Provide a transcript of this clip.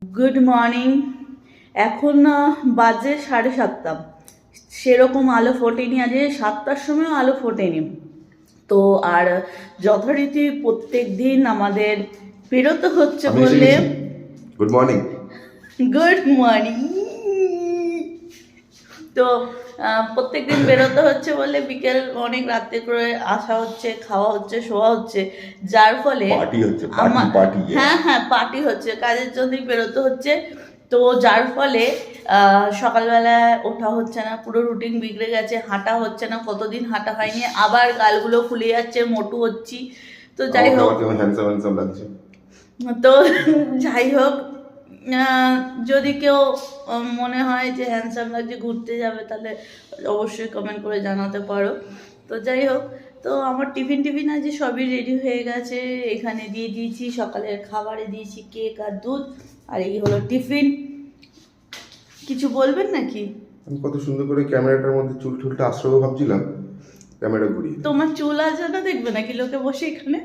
Good morning. এখন বাজে 7:30। সেরকম আলো ফোটেনি, আজকে 7টার সময়ও আলো ফোটেনি। তো আর যথারীতি প্রত্যেক দিন আমাদের বেরোতে হচ্ছে বললে গুড মর্নিং। Good morning. তো প্রত্যেক দিন বেরোতে হচ্ছে বলে বিকেল অনেক রাত্রে করে আসা হচ্ছে, খাওয়া হচ্ছে, শোয়া হচ্ছে, যার ফলে পার্টি হচ্ছে, পার্টি হ্যাঁ পার্টি হচ্ছে, কাজের জন্যই বেরোতে হচ্ছে। তো যার ফলে সকালবেলায় ওঠা হচ্ছে না, পুরো রুটিন বিগড়ে গেছে, হাঁটা হচ্ছে না, কতদিন হাঁটা হয়নি, আবার গালগুলো ফুলে যাচ্ছে, মোটু হচ্ছি। তো যাই হোক তো যাই হোক যদি কেউ মনে হয় যে হ্যান্ডসাম লাগছে, ঘুরতে যাবে, তাহলে অবশ্যই কমেন্ট করে জানাতে পারো। তো যাই হোক, তো আমার টিফিন আজ সবই রেডি হয়ে গেছে, এখানে দিয়ে দিয়েছি, সকালের খাবারে দিয়েছি কেক আর দুধ, আর এই হলো টিফিন। কিছু বলবেন নাকি? আমি কত সুন্দর করে ক্যামেরাটার মধ্যে চুল টুলটা আশ্রয় ভাবছিলাম, ক্যামেরা ঘুরিয়ে তোমার চুল আছে না, দেখবে নাকি লোকে বসে এখানে?